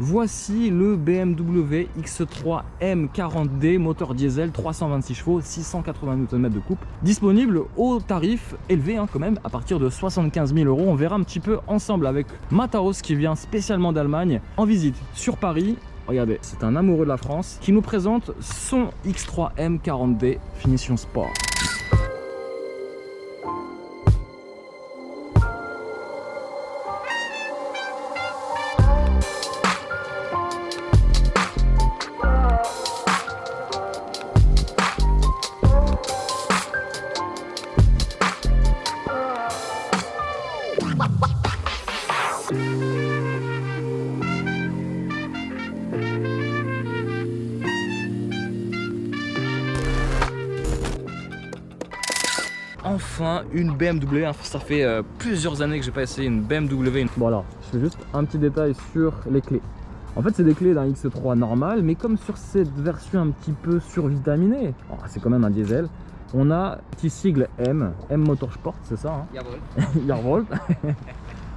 Voici le BMW X3 M40D, moteur diesel, 326 chevaux, 680 Nm de coupe, disponible au tarif élevé quand même, à partir de 75 000 €. On verra un petit peu ensemble avec Mataos qui vient spécialement d'Allemagne en visite sur Paris. Regardez, c'est un amoureux de la France qui nous présente son X3 M40D finition sport. Enfin une BMW, ça fait plusieurs années que j'ai pas essayé une BMW. Voilà, je fais juste un petit détail sur les clés. En fait c'est des clés d'un X3 normal, mais comme sur cette version un petit peu survitaminée, c'est quand même un diesel, on a petit sigle M Motorsport, c'est ça hein? Jawohl. Jawohl.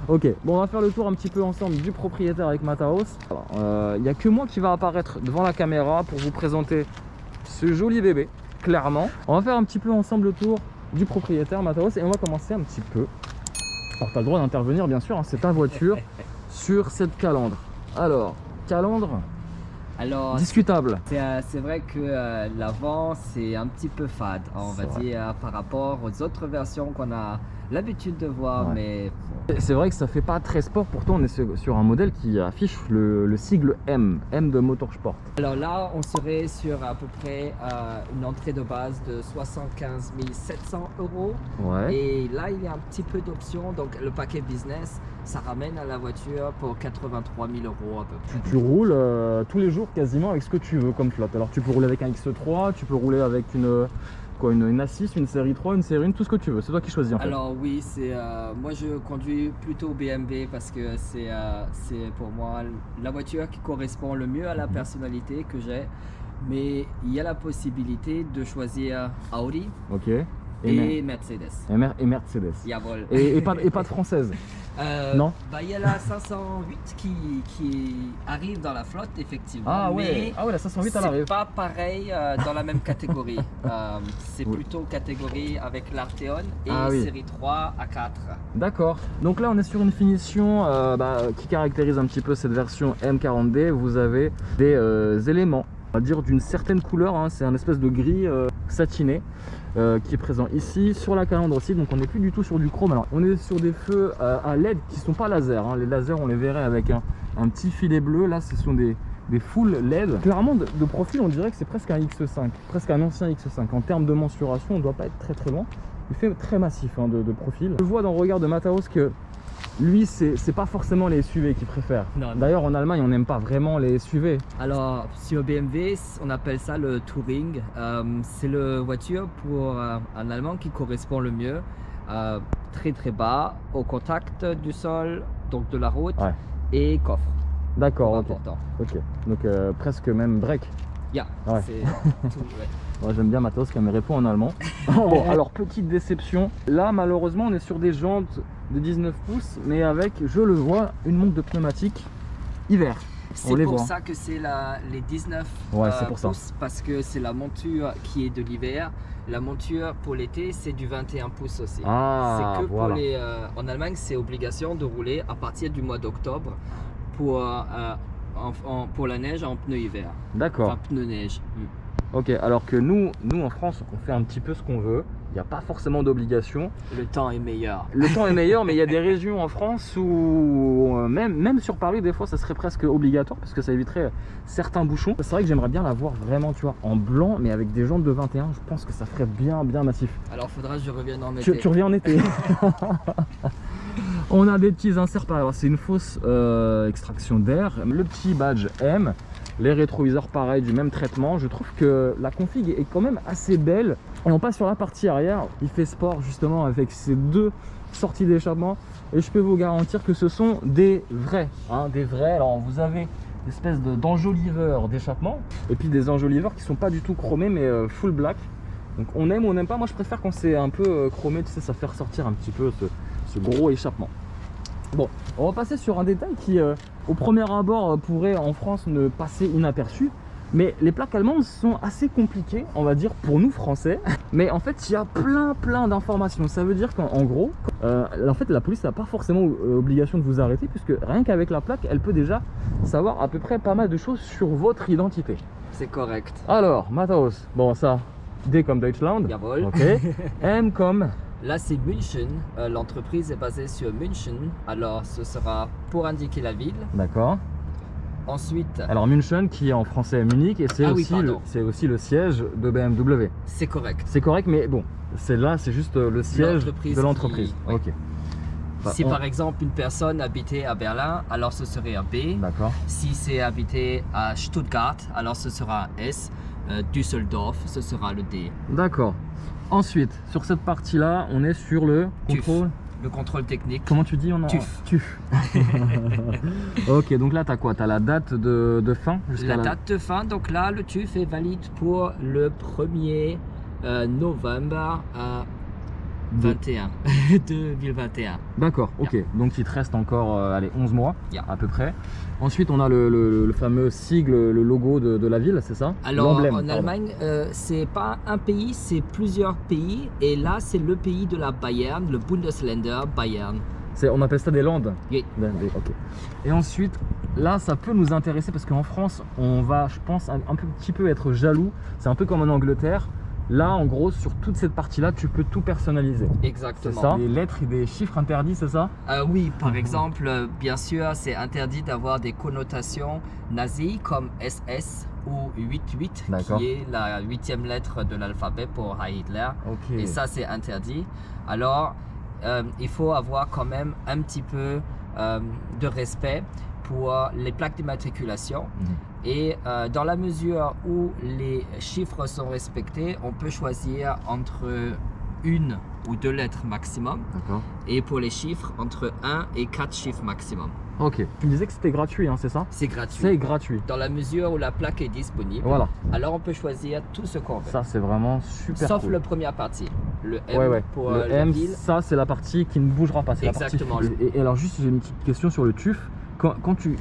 Ok, bon on va faire le tour un petit peu ensemble du propriétaire avec Mataos. Il n'y a que moi qui va apparaître devant la caméra pour vous présenter ce joli bébé, clairement. On va faire un petit peu ensemble le tour du propriétaire Mataos et on va commencer un petit peu. Alors tu as le droit d'intervenir bien sûr, hein, c'est ta voiture sur cette calandre. Alors, calandre discutable. C'est vrai que l'avant c'est un petit peu fade, on va dire, par rapport aux autres versions qu'on a l'habitude de voir, mais c'est vrai que ça fait pas très sport, pourtant on est sur un modèle qui affiche le sigle M de Motorsport. Alors là on serait sur à peu près une entrée de base de 75 700 €. Ouais. Et là il y a un petit peu d'options, donc le paquet business ça ramène à la voiture pour 83 000 € à peu près. Tu roules tous les jours quasiment avec ce que tu veux comme flotte. Alors tu peux rouler avec un X3, tu peux rouler avec une A6, une série 3, une série 1, tout ce que tu veux, c'est toi qui choisis en fait. Alors oui, moi je conduis plutôt BMW parce que c'est pour moi la voiture qui correspond le mieux à la personnalité que j'ai. Mais il y a la possibilité de choisir Audi et Mercedes. Et Mercedes. Jawohl. Et pas de française. Non. Il y a la 508 qui arrive dans la flotte effectivement. Ah ouais, la 508 elle arrive. C'est pas pareil dans la même catégorie. C'est plutôt catégorie avec l'Arteon et série 3 à 4. D'accord. Donc là on est sur une finition qui caractérise un petit peu cette version M40D. Vous avez des éléments, on va dire d'une certaine couleur, hein. C'est un espèce de gris satiné. Qui est présent ici sur la calandre aussi, donc on n'est plus du tout sur du chrome. Alors on est sur des feux à LED qui sont pas laser, hein. Les lasers on les verrait avec un petit filet bleu, là ce sont des full LED. Clairement de profil on dirait que c'est presque un X5, presque un ancien X5. En termes de mensuration on doit pas être très loin, il fait très massif hein, de profil. Je vois dans le regard de Mataos que lui c'est pas forcément les SUV qu'il préfère. D'ailleurs en Allemagne on n'aime pas vraiment les SUV. Alors sur BMW on appelle ça le Touring. C'est la voiture pour un Allemand qui correspond le mieux. Très bas au contact du sol, donc de la route, et coffre. D'accord, ok. Donc presque même break. C'est tout, ouais, j'aime bien Mataos qui me répond en allemand. Bon, alors petite déception, là malheureusement on est sur des jantes de 19 pouces mais avec, je le vois, une montre de pneumatique hiver. C'est pour ça que c'est les 19 pouces, parce que c'est la monture qui est de l'hiver. La monture pour l'été c'est du 21 pouces aussi. C'est que pour les en Allemagne c'est obligation de rouler à partir du mois d'octobre pour la neige en pneu hiver. D'accord. Enfin pneu neige. Ok, alors que nous en France on fait un petit peu ce qu'on veut. Il n'y a pas forcément d'obligation. Le temps est meilleur. Le temps est meilleur, mais il y a des régions en France où même sur Paris, des fois, ça serait presque obligatoire parce que ça éviterait certains bouchons. C'est vrai que j'aimerais bien la voir vraiment, tu vois, en blanc, mais avec des jantes de 21. Je pense que ça ferait bien massif. Alors, faudra que je revienne en été. Tu reviens en été. On a des petits inserts par là. C'est une fausse extraction d'air. Le petit badge M. Les rétroviseurs pareil, du même traitement. Je trouve que la config est quand même assez belle. Et on passe sur la partie arrière. Il fait sport justement avec ces deux sorties d'échappement. Et je peux vous garantir que ce sont des vrais. Des vrais. Alors vous avez une espèce d'enjoliveur d'échappement. Et puis des enjoliveurs qui sont pas du tout chromés mais full black. Donc on aime ou on n'aime pas. Moi je préfère quand c'est un peu chromé. Tu sais, ça fait ressortir un petit peu ce gros échappement. Bon, on va passer sur un détail qui, au premier abord, pourrait en France ne passer inaperçu. Mais les plaques allemandes sont assez compliquées, on va dire, pour nous français. Mais en fait, il y a plein d'informations. Ça veut dire qu'en gros, en fait, la police n'a pas forcément obligation de vous arrêter, puisque rien qu'avec la plaque, elle peut déjà savoir à peu près pas mal de choses sur votre identité. C'est correct. Alors, Matthaus, bon ça, D comme Deutschland. Jawohl. Ok. M comme... Là, c'est München. L'entreprise est basée sur München. Alors, ce sera pour indiquer la ville. D'accord. Ensuite... Alors München qui est en français Munich et c'est aussi le siège de BMW. C'est correct. C'est correct, mais bon, c'est juste le siège de l'entreprise. Oui. Ok. Bah, si par exemple une personne habitait à Berlin, alors ce serait un B. D'accord. Si c'est habité à Stuttgart, alors ce sera un S. Düsseldorf, ce sera le D. D'accord. Ensuite, sur cette partie-là, on est sur le contrôle. Le contrôle technique. Comment tu dis TÜV. TÜV. Ok, donc là, tu as quoi? Tu as la date de fin La date de fin, donc là, le TÜV est valide pour le 1er novembre 2021. D'accord, ok. Yeah. Donc il te reste encore allez, 11 mois à peu près. Ensuite, on a le fameux sigle, le logo de la ville, c'est ça? Alors en Allemagne, c'est pas un pays, c'est plusieurs pays. Et là, c'est le pays de la Bayern, le Bundesländer Bayern. On appelle ça des Landes? Oui. Ok. Et ensuite, là, ça peut nous intéresser parce qu'en France, on va, je pense, un petit peu être jaloux. C'est un peu comme en Angleterre. Là, en gros, sur toute cette partie-là, tu peux tout personnaliser. Exactement. C'est ça? Des lettres et des chiffres interdits, c'est ça? Oui, par exemple, bien sûr, c'est interdit d'avoir des connotations nazies comme SS ou 88, qui est la 8e lettre de l'alphabet pour Heil Hitler. Okay. Et ça, c'est interdit. Alors, il faut avoir quand même un petit peu de respect pour les plaques d'immatriculation. Et dans la mesure où les chiffres sont respectés, on peut choisir entre 1 ou 2 lettres maximum. Et pour les chiffres, entre 1 et 4 chiffres maximum. Ok. Tu me disais que c'était gratuit, hein, c'est ça? C'est gratuit. C'est gratuit. Dans la mesure où la plaque est disponible. Voilà. Alors on peut choisir tout ce qu'on veut. Ça, c'est vraiment super Sauf cool. la première partie. Le M pour le la M, ville. Ça, c'est la partie qui ne bougera pas. Exactement. La partie... et alors, juste, j'ai une petite question sur le TÜV.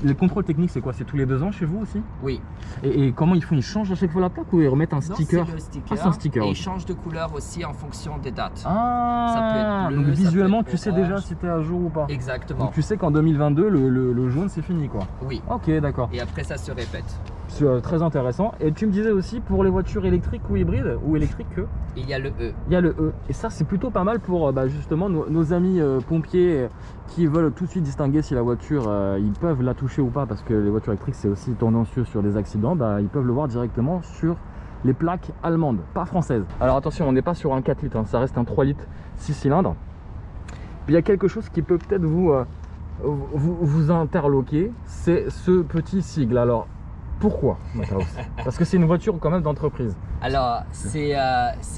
Les contrôles techniques, c'est quoi? C'est tous les 2 ans chez vous aussi? Oui. Et comment ils font? Ils changent à chaque fois la plaque ou ils remettent un sticker? Non, c'est le sticker. Ah, c'est un sticker. Et ils changent de couleur aussi en fonction des dates. Ah, ça peut être bleu, donc visuellement, ça peut être tu sais déjà si t'es à jour ou pas? Exactement. Donc tu sais qu'en 2022, le jaune, c'est fini, quoi. Oui. Ok, d'accord. Et après, ça se répète. C'est très intéressant. Et tu me disais aussi pour les voitures électriques ou hybrides ou électriques que il y a le E. Il y a le E. Et ça, c'est plutôt pas mal pour justement nos amis pompiers qui veulent tout de suite distinguer si la voiture, ils peuvent la toucher ou pas, parce que les voitures électriques, c'est aussi tendancieux sur des accidents. Ils peuvent le voir directement sur les plaques allemandes, pas françaises. Alors attention, on n'est pas sur un 4 litres, hein, ça reste un 3 litres 6 cylindres. Puis il y a quelque chose qui peut peut-être vous interloquer, c'est ce petit sigle. Alors, pourquoi? Parce que c'est une voiture quand même d'entreprise. Alors, c'est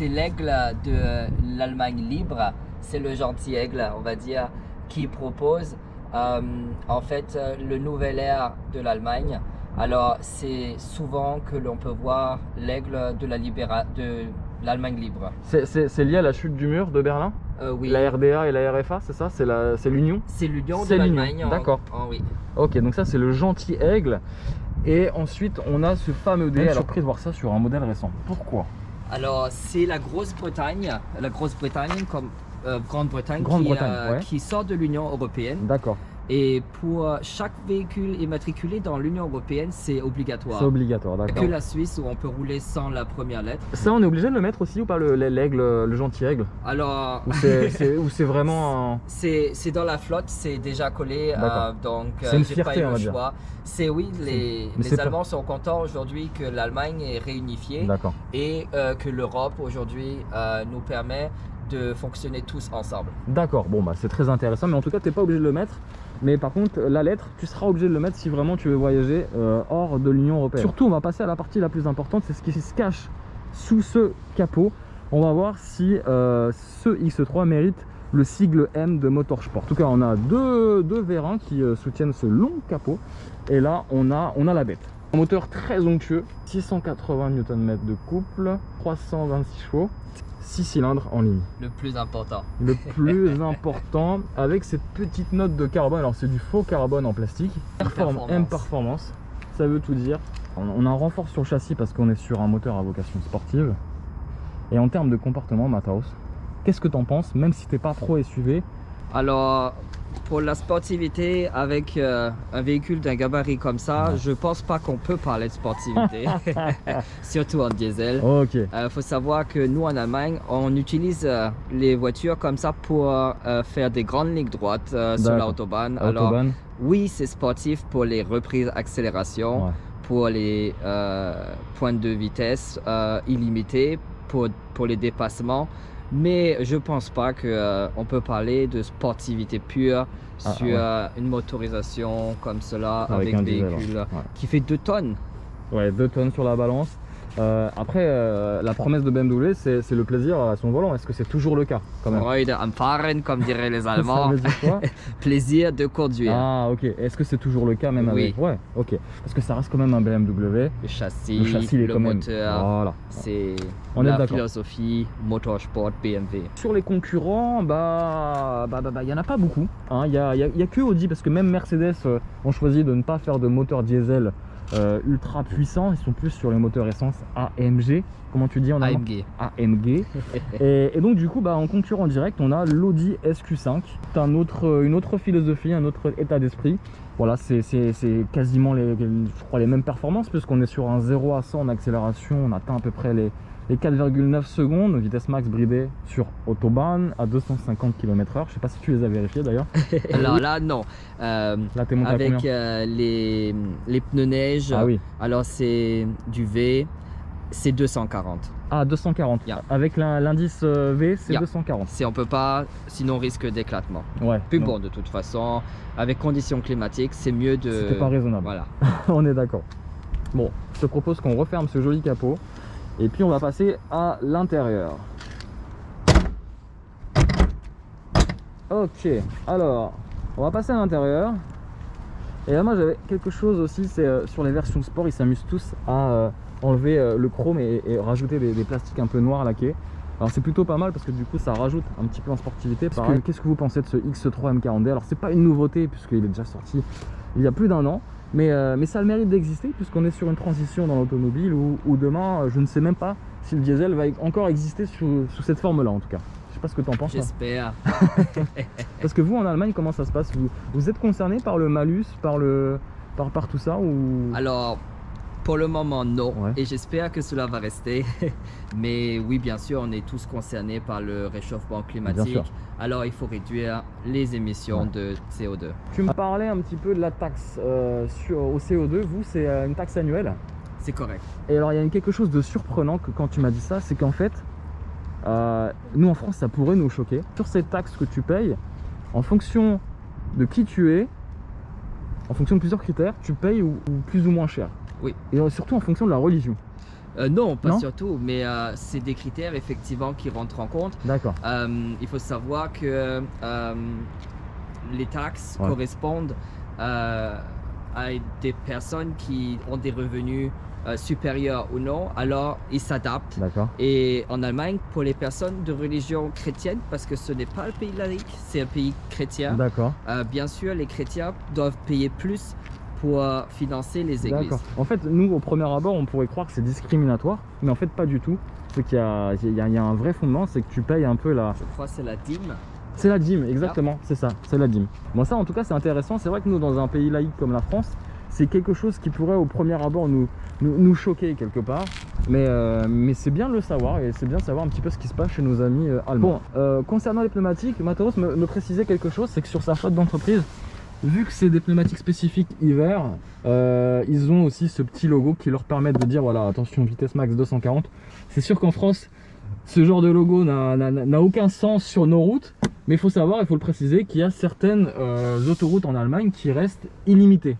l'aigle de l'Allemagne libre, c'est le gentil aigle, on va dire, qui propose en fait le nouvel air de l'Allemagne. Alors, c'est souvent que l'on peut voir l'aigle de l'Allemagne libre. C'est lié à la chute du mur de Berlin? Oui. La RDA et la RFA, c'est ça? C'est l'union? C'est l'union de l'Allemagne. D'accord. Oui. Ok, donc ça c'est le gentil aigle. Et ensuite on a ce fameux D. Alors, surpris de voir ça sur un modèle récent. Pourquoi? Alors c'est la Grosse-Bretagne comme Grande-Bretagne qui sort de l'Union européenne. D'accord. Et pour chaque véhicule immatriculé dans l'Union européenne, c'est obligatoire. C'est obligatoire, d'accord. Que la Suisse où on peut rouler sans la première lettre. Ça, on est obligé de le mettre aussi ou pas, l'aigle, le gentil aigle? Alors, ou c'est vraiment. C'est dans la flotte, c'est déjà collé. Donc, c'est une fierté, pas eu on va le choix. C'est oui, les Allemands sont contents aujourd'hui que l'Allemagne est réunifiée et que l'Europe aujourd'hui nous permet de fonctionner tous ensemble. D'accord, bon c'est très intéressant, mais en tout cas tu n'es pas obligé de le mettre. Mais par contre la lettre, tu seras obligé de le mettre si vraiment tu veux voyager hors de l'Union européenne. Surtout on va passer à la partie la plus importante, c'est ce qui se cache sous ce capot. On va voir si ce X3 mérite le sigle M de Motorsport. En tout cas on a deux vérins qui soutiennent ce long capot. Et là on a la bête. Un moteur très onctueux, 680 Nm de couple, 326 chevaux. 6 cylindres en ligne. Le plus important. Le plus important, avec cette petite note de carbone. Alors c'est du faux carbone en plastique. M-Performance, ça veut tout dire. On a un renfort sur le châssis parce qu'on est sur un moteur à vocation sportive. Et en termes de comportement, Mataos, qu'est-ce que tu en penses, même si t'es pas pro SUV? Alors, pour la sportivité, avec un véhicule d'un gabarit comme ça, je pense pas qu'on peut parler de sportivité, surtout en diesel. Ok. Faut savoir que nous en Allemagne, on utilise les voitures comme ça pour faire des grandes lignes droites sur l'autobahn. Alors, oui, c'est sportif pour les reprises accélération, pour les pointes de vitesse illimitées, pour les dépassements. Mais je pense pas qu'on peut parler de sportivité pure sur une motorisation comme cela avec un véhicule qui fait 2 tonnes. Ouais, 2 tonnes sur la balance. Après, la promesse de BMW, c'est le plaisir à son volant. Est-ce que c'est toujours le cas quand même? Freude am Fahren, comme diraient les Allemands. Ça veut dire quoi? Plaisir de conduire. Ah, ok. Est-ce que c'est toujours le cas même avec... Ouais, ok. Parce que ça reste quand même un BMW. Le châssis, le moteur, voilà. c'est la philosophie motorsport BMW. Sur les concurrents, y en a pas beaucoup. Il y a que Audi, parce que même Mercedes ont choisi de ne pas faire de moteur diesel ultra puissants. Ils sont plus sur les moteurs essence AMG. Comment tu dis en allemand? AMG. et donc du coup, en concurrent direct, on a l'Audi SQ5. C'est une autre philosophie, un autre état d'esprit. Voilà, c'est quasiment je crois les mêmes performances, puisqu'on est sur un 0 à 100 en accélération. On atteint à peu près les 4,9 secondes, vitesse max bridée sur Autobahn à 250 km/h. Je sais pas si tu les as vérifiés d'ailleurs. Alors là, non. Là, t'es monté avec à combien? les pneus neige, alors c'est du V, c'est 240. Ah, 240. Avec l'indice V, c'est 240. Si on peut pas, sinon on risque d'éclatement. Bon, de toute façon, avec conditions climatiques, c'est mieux de... C'était pas raisonnable. Voilà. On est d'accord. Bon, je te propose qu'on referme ce joli capot. Et puis on va passer à l'intérieur. Ok, alors on va passer à l'intérieur. Et là moi j'avais quelque chose aussi, c'est sur les versions sport, ils s'amusent tous à enlever le chrome et rajouter des plastiques un peu noirs laqués. Alors c'est plutôt pas mal parce que du coup ça rajoute un petit peu en sportivité. Qu'est-ce que vous pensez de ce X3 M40D? Alors c'est pas une nouveauté puisqu'il est déjà sorti il y a plus d'un an. Mais ça a le mérite d'exister puisqu'on est sur une transition dans l'automobile où demain, je ne sais même pas si le diesel va encore exister sous cette forme-là en tout cas. Je sais pas ce que tu en penses. J'espère. Parce que vous en Allemagne, comment ça se passe? Vous êtes concerné par le malus, par tout ça ou... Alors, pour le moment non, et j'espère que cela va rester. Mais oui, bien sûr, on est tous concernés par le réchauffement climatique. Alors il faut réduire les émissions de CO2. Tu me parlais un petit peu de la taxe au CO2. Vous, c'est une taxe annuelle? C'est correct. Et alors il y a quelque chose de surprenant quand tu m'as dit ça, c'est qu'en fait, nous en France, ça pourrait nous choquer. Sur cette taxe que tu payes, en fonction de qui tu es, en fonction de plusieurs critères, tu payes ou plus ou moins cher. Oui. Et surtout en fonction de la religion. Non, pas surtout, mais c'est des critères effectivement qui rentrent en compte. D'accord. Il faut savoir que les taxes correspondent à des personnes qui ont des revenus supérieurs ou non, alors ils s'adaptent. D'accord. Et en Allemagne, pour les personnes de religion chrétienne, parce que ce n'est pas le pays laïque, c'est un pays chrétien. D'accord. Bien sûr, les chrétiens doivent payer plus pour financer les églises. D'accord. En fait, nous, au premier abord, on pourrait croire que c'est discriminatoire, mais en fait, pas du tout. C'est qu'il y a un vrai fondement, c'est que tu payes un peu la... Je crois que c'est la dîme. C'est la dîme, exactement, c'est ça, c'est la dîme. Bon, ça, en tout cas, c'est intéressant. C'est vrai que nous, dans un pays laïque comme la France, c'est quelque chose qui pourrait, au premier abord, nous choquer quelque part. Mais c'est bien de le savoir, et c'est bien de savoir un petit peu ce qui se passe chez nos amis allemands. Bon, concernant les pneumatiques, Mataos me précisait quelque chose, c'est que sur sa flotte d'entreprise, vu que c'est des pneumatiques spécifiques hiver, ils ont aussi ce petit logo qui leur permet de dire voilà, attention, vitesse max 240. C'est sûr qu'en France, ce genre de logo n'a aucun sens sur nos routes, mais il faut savoir, il faut le préciser, qu'il y a certaines autoroutes en Allemagne qui restent illimitées.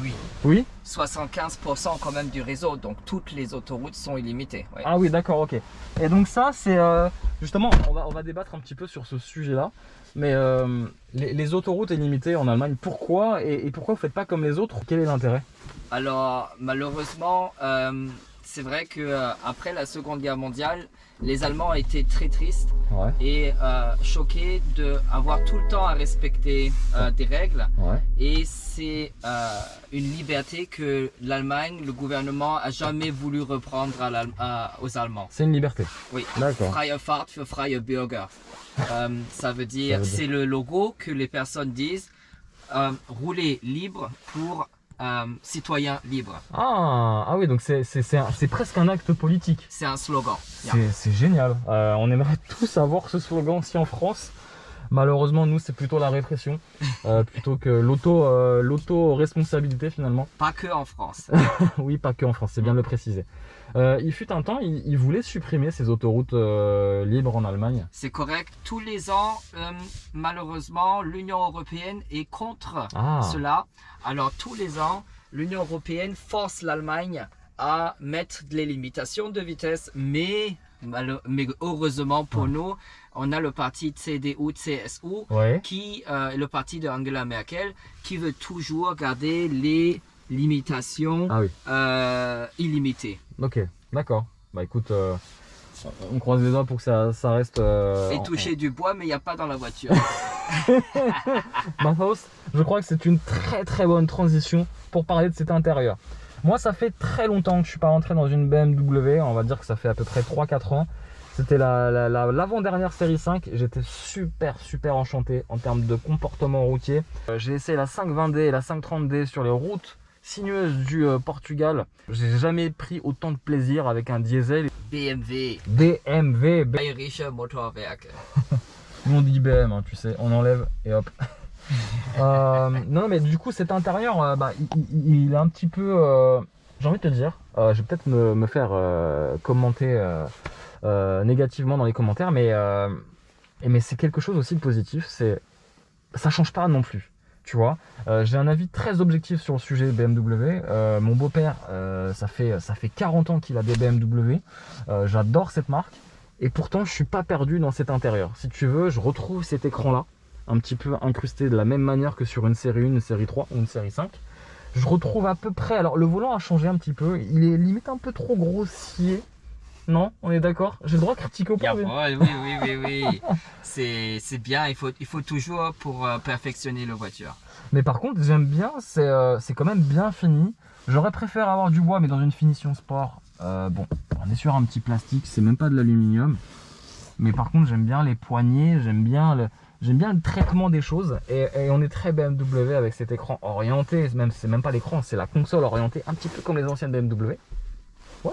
Oui. Oui. 75% quand même du réseau, donc toutes les autoroutes sont illimitées. Ouais. Ah oui, d'accord, ok. Et donc ça, c'est justement, on va débattre un petit peu sur ce sujet-là. Mais les autoroutes illimitées en Allemagne, pourquoi et pourquoi vous ne faites pas comme les autres? Quel est l'intérêt? Alors malheureusement, c'est vrai que après la Seconde Guerre mondiale, les Allemands étaient très tristes et choqués d'avoir tout le temps à respecter des règles. Et c'est une liberté que l'Allemagne, le gouvernement, a jamais voulu reprendre aux Allemands. C'est une liberté. Oui. D'accord. Freie Fahrt für freie Bürger. Ça veut dire, c'est le logo que les personnes disent rouler libre pour citoyen libre. Ah oui, donc c'est presque un acte politique. C'est un slogan. C'est génial. On aimerait tous avoir ce slogan aussi en France. Malheureusement, nous, c'est plutôt la répression, plutôt que l'auto-responsabilité finalement. Pas que en France. Oui, pas que en France, c'est bien de le préciser. Il fut un temps, il voulait supprimer ces autoroutes libres en Allemagne. C'est correct. Tous les ans, malheureusement, l'Union européenne est contre cela. Alors, tous les ans, l'Union européenne force l'Allemagne à mettre des limitations de vitesse, mais heureusement pour nous, on a le parti CDU-CSU, qui est le parti de Angela Merkel, qui veut toujours garder les limitations illimitées. Ok, d'accord. Bah écoute, on croise les doigts pour que ça reste... Et toucher du bois, mais il n'y a pas dans la voiture. Mathaos, je crois que c'est une très très bonne transition pour parler de cet intérieur. Moi, ça fait très longtemps que je ne suis pas rentré dans une BMW, on va dire que ça fait à peu près 3-4 ans. C'était l'avant-dernière série 5, j'étais super enchanté en termes de comportement routier. J'ai essayé la 520D et la 530D sur les routes sinueuses du Portugal. J'ai jamais pris autant de plaisir avec un diesel. BMW. Bayerische Motorwerke. Nous on dit BM, hein, tu sais, on enlève et hop. Non mais du coup cet intérieur il est un petit peu j'ai envie de te dire je vais peut-être me faire commenter négativement dans les commentaires, mais c'est quelque chose aussi de positif, ça change pas non plus, tu vois. J'ai un avis très objectif sur le sujet BMW. Mon beau-père ça fait 40 ans qu'il a des BMW, j'adore cette marque et pourtant je suis pas perdu dans cet intérieur. Si tu veux, je retrouve cet écran là un petit peu incrusté de la même manière que sur une série 1, une série 3 ou une série 5. Je retrouve à peu près, alors le volant a changé un petit peu, il est limite un peu trop grossier. Non, on est d'accord? J'ai le droit de critiquer au point. Oui. C'est bien, il faut toujours pour perfectionner la voiture. Mais par contre, j'aime bien, c'est quand même bien fini. J'aurais préféré avoir du bois, mais dans une finition sport. Bon, on est sur un petit plastique, c'est même pas de l'aluminium. Mais par contre, j'aime bien les poignées, j'aime bien le traitement des choses et on est très BMW avec cet écran orienté, c'est même pas l'écran, c'est la console orientée, un petit peu comme les anciennes BMW. Ouais.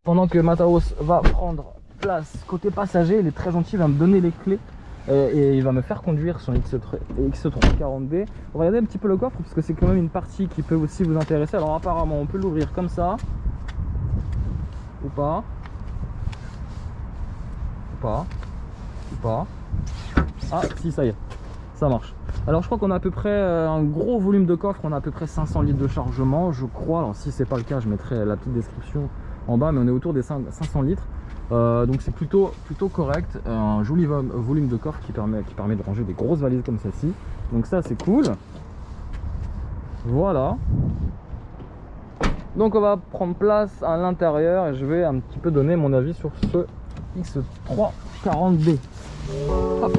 Pendant que Mathaos va prendre place côté passager, il est très gentil, il va me donner les clés et il va me faire conduire son X340D. Regardez un petit peu le coffre parce que c'est quand même une partie qui peut aussi vous intéresser. Alors apparemment on peut l'ouvrir comme ça ou pas. Ah si, ça y est, ça marche. Alors je crois qu'on a à peu près un gros volume de coffre, on a à peu près 500 litres de chargement je crois. Alors si c'est pas le cas, je mettrai la petite description en bas, mais on est autour des 500 litres. Donc c'est plutôt correct, un joli volume de coffre qui permet de ranger des grosses valises comme celle-ci. Donc ça c'est cool. Voilà. Donc on va prendre place à l'intérieur et je vais un petit peu donner mon avis sur ce X340D. Hop.